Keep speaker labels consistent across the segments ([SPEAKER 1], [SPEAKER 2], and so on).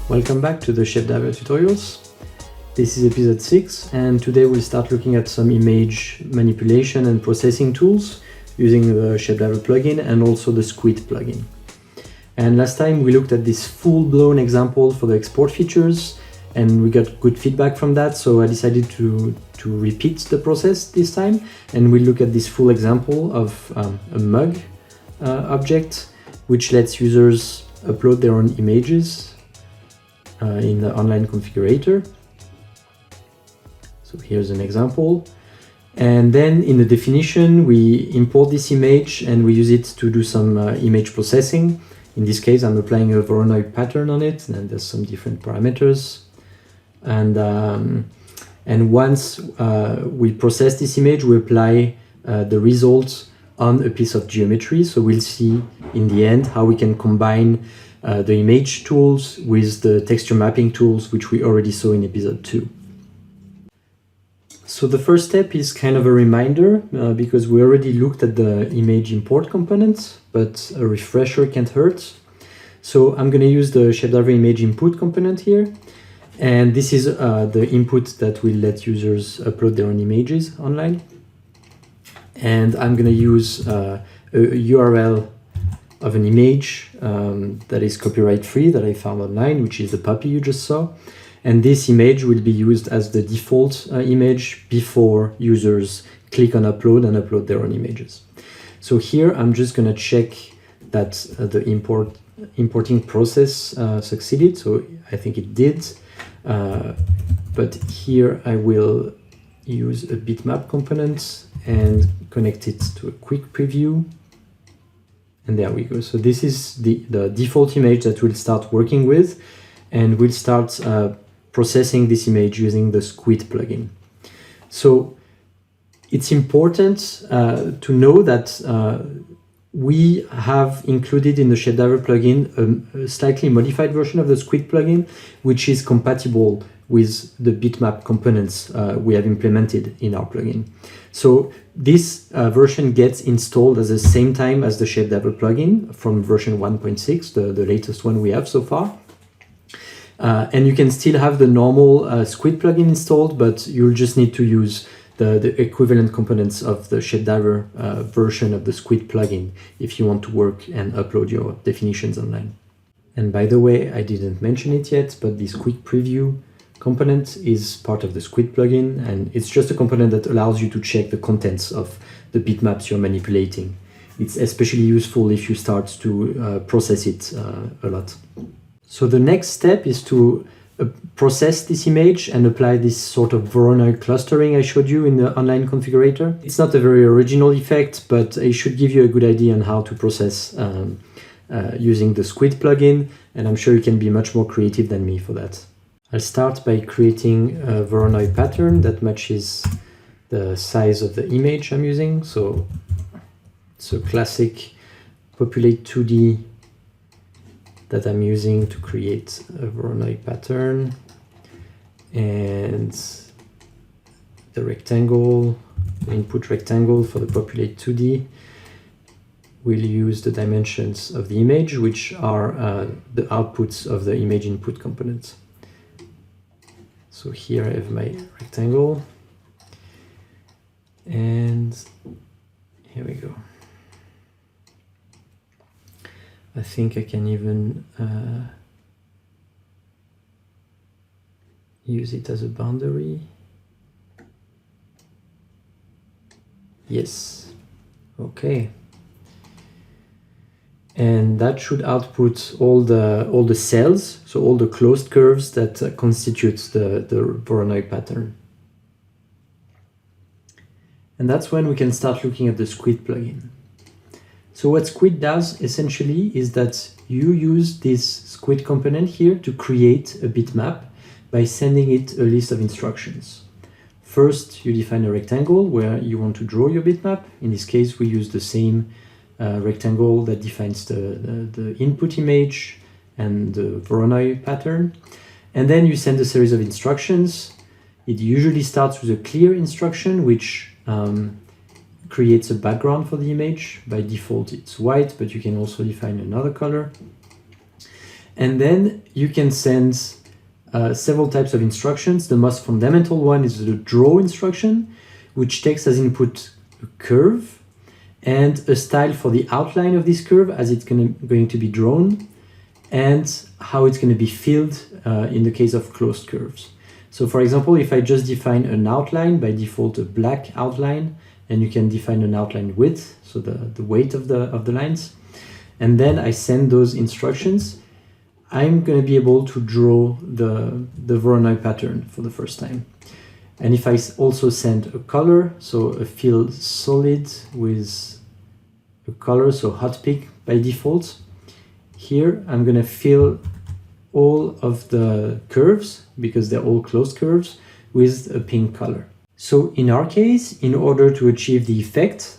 [SPEAKER 1] Welcome back to the ShapeDiver tutorials. This is episode 6, and today we'll start looking at some image manipulation and processing tools using the ShapeDiver plugin and also the Squid plugin. And last time we looked at this full-blown example for the export features, and we got good feedback from that, so I decided to repeat the process this time, and we'll look at this full example of a mug object, which lets users upload their own images in the online configurator. So here's an example. And then in the definition, we import this image and we use it to do some image processing. In this case, I'm applying a voronoi pattern on it, and there's some different parameters. And once we process this image, we apply the results on a piece of geometry. So we'll see in the end how we can combine the image tools with the texture mapping tools, which we already saw in episode 2. So the first step is kind of a reminder because we already looked at the image import components, but a refresher can't hurt. So I'm going to use the ShapeDiver image input component here. And this is the input that will let users upload their own images online. And I'm going to use a URL of an image that is copyright free that I found online, which is the puppy you just saw. And this image will be used as the default image before users click on upload and upload their own images. So here I'm just going to check that the importing process succeeded. So I think it did. But here I will use a bitmap component and connect it to a quick preview. And there we go. So this is the default image that we'll start working with, and we'll start processing this image using the Squid plugin. So it's important to know that we have included in the ShapeDiver plugin a slightly modified version of the Squid plugin, which is compatible with the bitmap components we have implemented in our plugin. So this version gets installed at the same time as the ShapeDiver plugin from version 1.6, the latest one we have so far. And you can still have the normal Squid plugin installed, but you'll just need to use the equivalent components of the ShapeDiver version of the Squid plugin if you want to work and upload your definitions online. And by the way, I didn't mention it yet, but this quick preview component is part of the Squid plugin, and it's just a component that allows you to check the contents of the bitmaps you're manipulating. It's especially useful if you start to process it a lot. So the next step is to process this image and apply this sort of voronoi clustering I showed you in the online configurator. It's not a very original effect, but it should give you a good idea on how to process using the Squid plugin, and I'm sure you can be much more creative than me for that. I'll start by creating a voronoi pattern that matches the size of the image I'm using. So it's a classic populate 2D that I'm using to create a voronoi pattern, and the rectangle, the input rectangle for the populate 2D will use the dimensions of the image, which are the outputs of the image input component. So here I have my rectangle, and here we go. I think I can even use it as a boundary. Yes, okay. And that should output all the cells, so all the closed curves that constitute the voronoi pattern. And that's when we can start looking at the Squid plugin. So what Squid does essentially is that you use this Squid component here to create a bitmap by sending it a list of instructions. First, you define a rectangle where you want to draw your bitmap. In this case, we use the same rectangle that defines the input image and the voronoi pattern. And then you send a series of instructions. It usually starts with a clear instruction, which creates a background for the image. By default, it's white, but you can also define another color. And then you can send several types of instructions. The most fundamental one is the draw instruction, which takes as input a curve and a style for the outline of this curve as it's going to be drawn, and how it's going to be filled in the case of closed curves. So for example, if I just define an outline, by default a black outline, and you can define an outline width, so the weight of the lines, and then I send those instructions, I'm going to be able to draw the voronoi pattern for the first time. And if I also send a color, so a fill solid with a color, so hot pink by default, here I'm going to fill all of the curves, because they're all closed curves, with a pink color. So in our case, in order to achieve the effect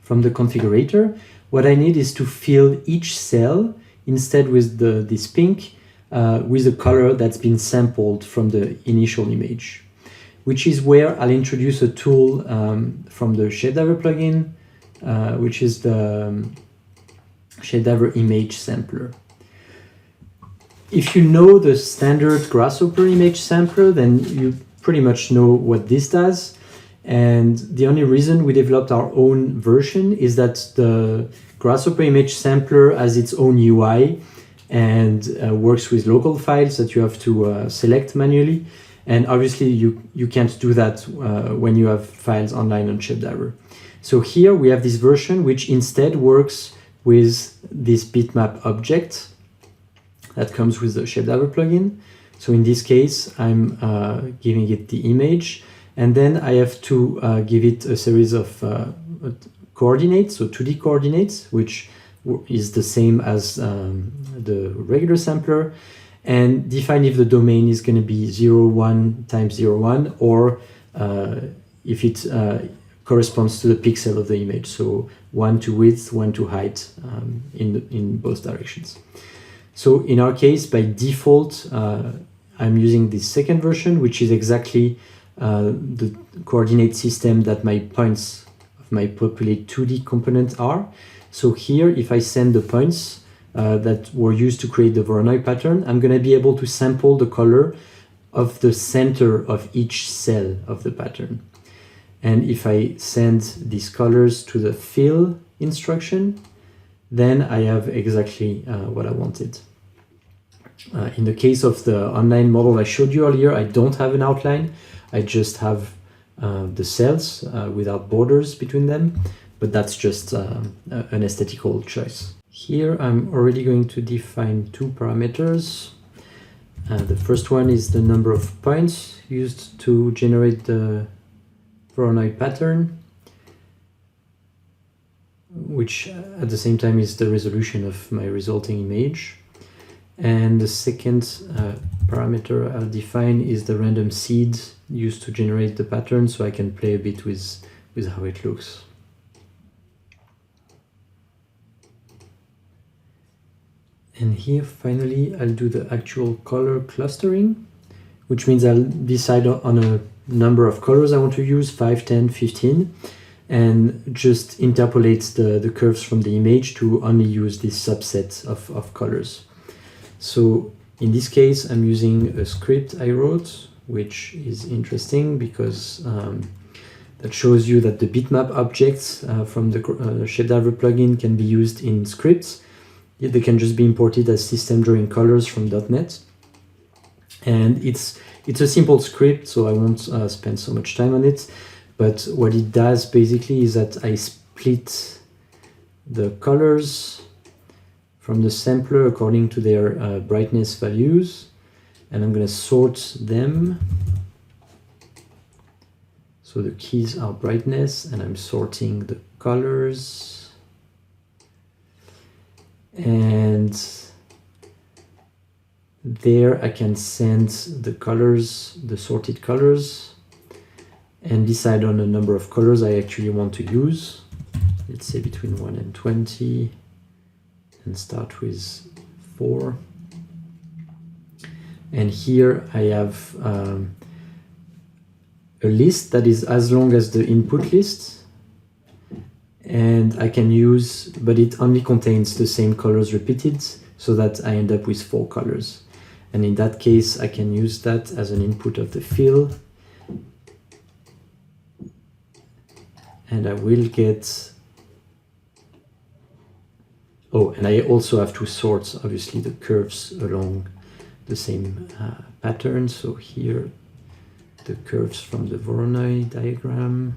[SPEAKER 1] from the configurator, what I need is to fill each cell instead with this pink with a color that's been sampled from the initial image, which is where I'll introduce a tool from the ShapeDiver plugin, which is the ShapeDiver image sampler. If you know the standard Grasshopper image sampler, then you pretty much know what this does. And the only reason we developed our own version is that the Grasshopper image sampler has its own UI and works with local files that you have to select manually. And obviously you can't do that when you have files online on ShapeDiver. So here we have this version which instead works with this bitmap object that comes with the ShapeDiver plugin. So in this case, I'm giving it the image, and then I have to give it a series of coordinates, so 2D coordinates, which is the same as the regular sampler, and define if the domain is going to be 0, 1 times 0, 1, or if it corresponds to the pixel of the image, so 1 to width, 1 to height in both directions. So in our case, by default, I'm using this second version, which is exactly the coordinate system that my points of my populate 2D component are. So here, if I send the points that were used to create the voronoi pattern, I'm going to be able to sample the color of the center of each cell of the pattern. And if I send these colors to the fill instruction, then I have exactly what I wanted. In the case of the online model I showed you earlier, I don't have an outline. I just have the cells without borders between them, but that's just an aesthetical choice. Here I'm already going to define two parameters. The first one is the number of points used to generate the voronoi pattern, which at the same time is the resolution of my resulting image. And the second parameter I'll define is the random seed used to generate the pattern, so I can play a bit with how it looks. And here finally I'll do the actual color clustering, which means I'll decide on a number of colors I want to use, 5, 10, 15, and just interpolate the curves from the image to only use this subset of colors. So in this case, I'm using a script I wrote, which is interesting because that shows you that the bitmap objects from the ShapeDiver plugin can be used in scripts. They can just be imported as system drawing colors from .NET. And it's a simple script, so I won't spend so much time on it. But what it does basically is that I split the colors from the sampler according to their brightness values, and I'm going to sort them. So the keys are brightness, and I'm sorting the colors. And there I can send the colors, the sorted colors, and decide on a number of colors I actually want to use. Let's say between 1 and 20. And start with 4. And here I have a list that is as long as the input list, and I can use, but it only contains the same colors repeated, so that I end up with 4 colors. And in that case, I can use that as an input of the fill. And I will get, oh, and I also have to sort, obviously, the curves along the same pattern. So here, the curves from the Voronoi diagram.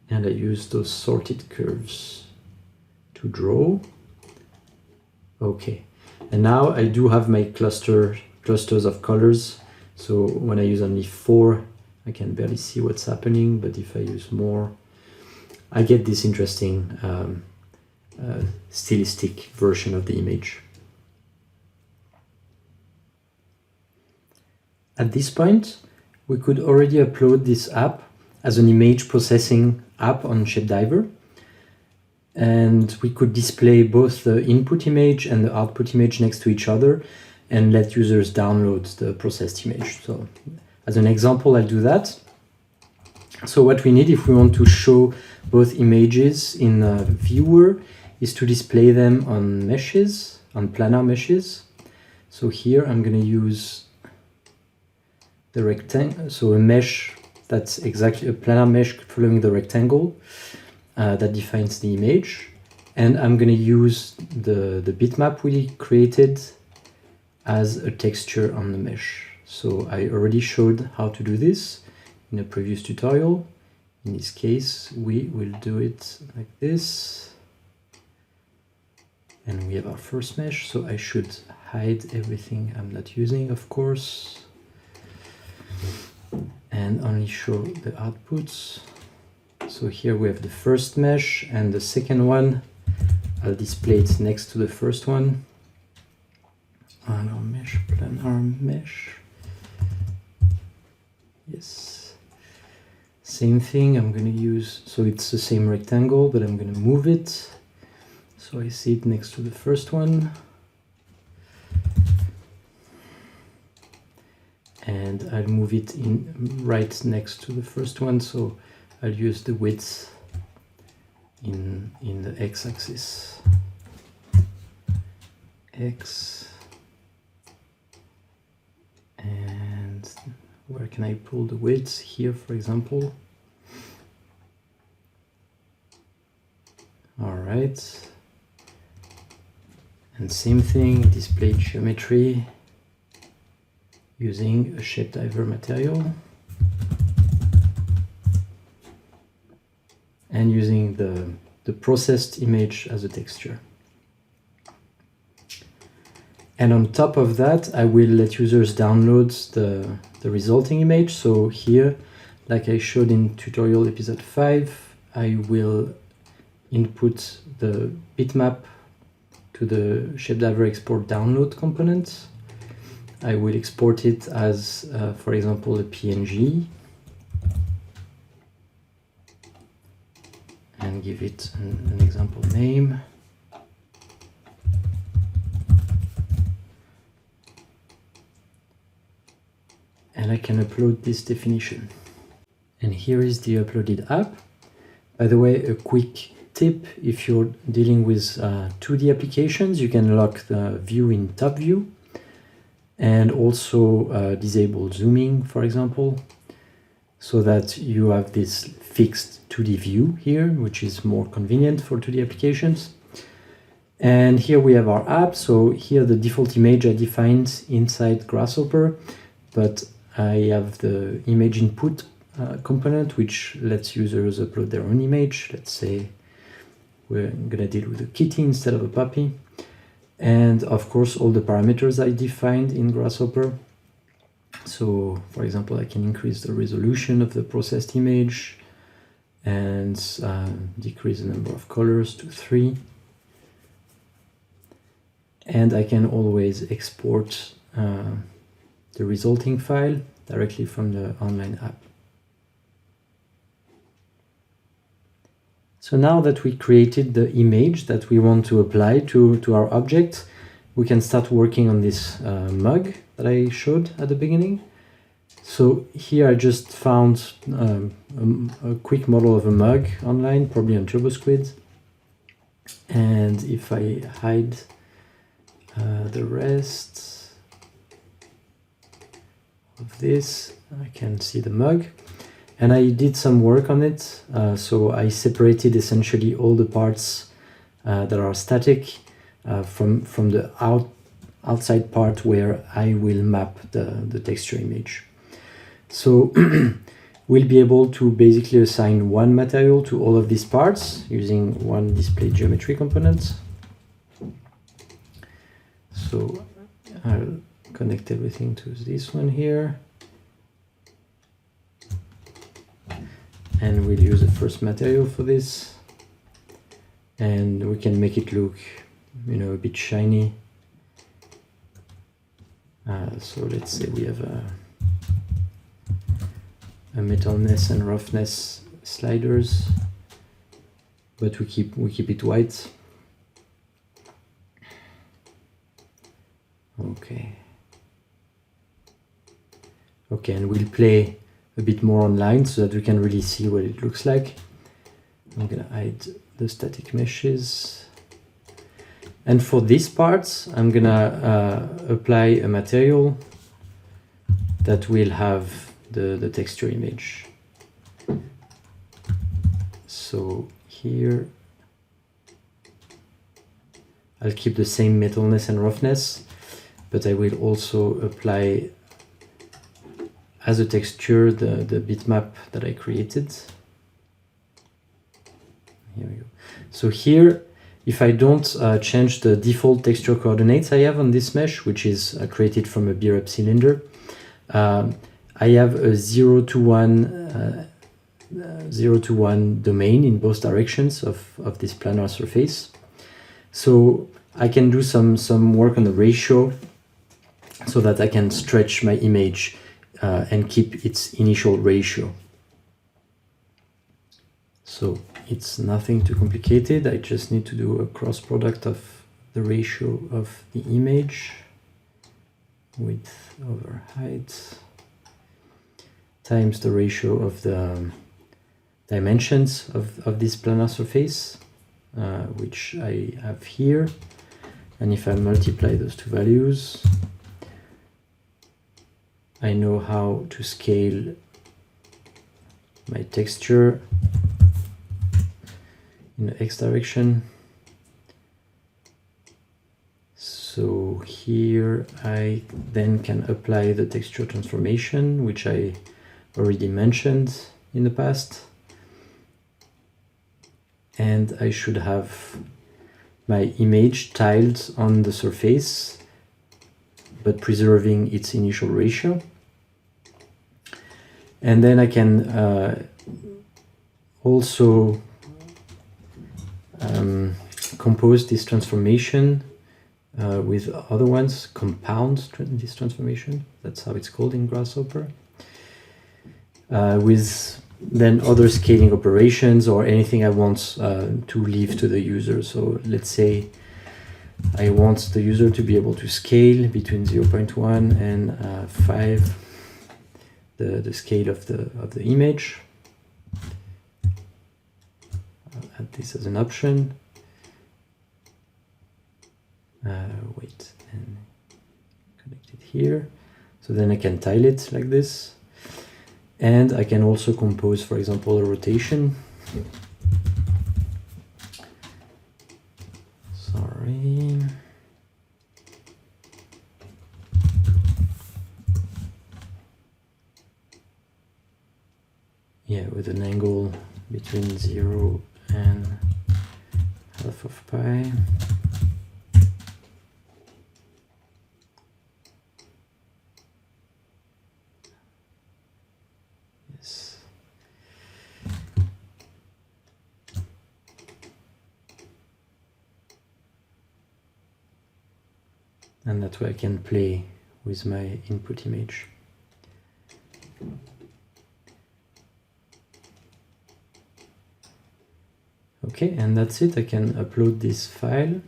[SPEAKER 1] And I use those sorted curves to draw. Okay, and now I do have my clusters of colors. So when I use only 4, I can barely see what's happening, but if I use more, I get this interesting stylistic version of the image. At this point, we could already upload this app as an image processing app on ShapeDiver. And we could display both the input image and the output image next to each other and let users download the processed image. So as an example, I'll do that. So what we need if we want to show both images in a viewer is to display them on meshes, on planar meshes. So here I'm going to use the rectangle, so a mesh that's exactly a planar mesh following the rectangle that defines the image. And I'm going to use the bitmap we created as a texture on the mesh. So I already showed how to do this in a previous tutorial. In this case, we will do it like this. And we have our first mesh, so I should hide everything I'm not using, of course, and only show the outputs. So here we have the first mesh, and the second one, I'll display it next to the first one. Planar mesh. Yes. Same thing, I'm going to use, so it's the same rectangle, but I'm going to move it. So I see it next to the first one. And I'll move it in right next to the first one, so I'll use the width in the x-axis. X. And where can I pull the width? Here, for example. All right. And same thing, display geometry using a ShapeDiver material and using the processed image as a texture. And on top of that, I will let users download the resulting image. So here, like I showed in tutorial episode 5, I will input the bitmap to the ShapeDiver export download component. I will export it as, for example, a PNG and give it an example name. And I can upload this definition. And here is the uploaded app. By the way, a quick tip, if you're dealing with 2D applications, you can lock the view in top view and also disable zooming, for example, so that you have this fixed 2D view here, which is more convenient for 2D applications. And here we have our app. So here the default image I defined inside Grasshopper, but I have the image input component, which lets users upload their own image. Let's say we're gonna deal with a kitty instead of a puppy. And of course, all the parameters I defined in Grasshopper. So for example, I can increase the resolution of the processed image and decrease the number of colors to 3. And I can always export the resulting file directly from the online app. So now that we created the image that we want to apply to our object, we can start working on this mug that I showed at the beginning. So here I just found a quick model of a mug online, probably on Squid. And if I hide the rest of this, I can see the mug. And I did some work on it. So I separated essentially all the parts that are static from the outside part where I will map the texture image. So we'll be able to basically assign one material to all of these parts using one display geometry component. So I'll connect everything to this one here. And we'll use the first material for this. And we can make it look, you know, a bit shiny. So let's say we have a metalness and roughness sliders, but we keep it white. Okay, and we'll play a bit more online so that we can really see what it looks like. I'm gonna hide the static meshes. And for these parts, I'm gonna apply a material that will have the texture image. So here, I'll keep the same metalness and roughness, but I will also apply as a texture the bitmap that I created. Here we go. So here, if I don't change the default texture coordinates I have on this mesh, which is created from a beer up cylinder, I have a 0 to 1 domain in both directions of this planar surface. So I can do some work on the ratio so that I can stretch my image and keep its initial ratio. So it's nothing too complicated. I just need to do a cross product of the ratio of the image, width over height, times the ratio of the dimensions of this planar surface, which I have here. And if I multiply those two values, I know how to scale my texture in the X direction. So here I then can apply the texture transformation, which I already mentioned in the past. And I should have my image tiled on the surface, but preserving its initial ratio. And then I can also compose this transformation with other ones, compound this transformation. That's how it's called in Grasshopper. With then other scaling operations or anything I want to leave to the user. So let's say I want the user to be able to scale between 0.1 and 5 the scale of the image. I'll add this as an option. Wait, and connect it here. So then I can tile it like this. And I can also compose, for example, a rotation. Sorry. Yeah, with an angle between 0 and half of pi. Yes. And that way I can play with my input image. Okay, and that's it. I can upload this file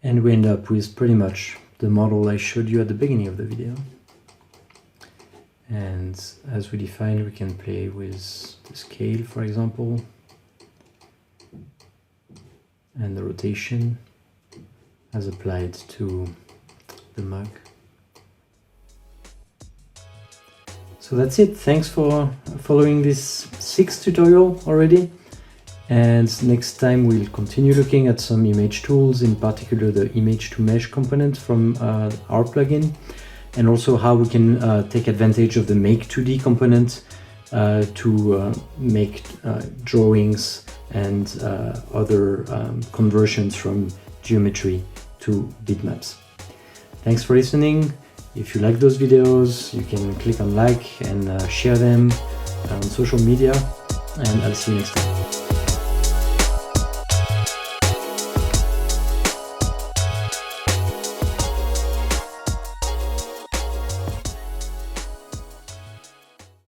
[SPEAKER 1] and we end up with pretty much the model I showed you at the beginning of the video. And as we defined, we can play with the scale, for example. and the rotation as applied to the mug. So that's it. Thanks for following this 6th tutorial already. And next time we'll continue looking at some image tools, in particular the image to mesh component from our plugin, and also how we can take advantage of the make 2D component to make drawings and other conversions from geometry to bitmaps. Thanks for listening. If you like those videos, you can click on like and share them on social media, and I'll see you next time.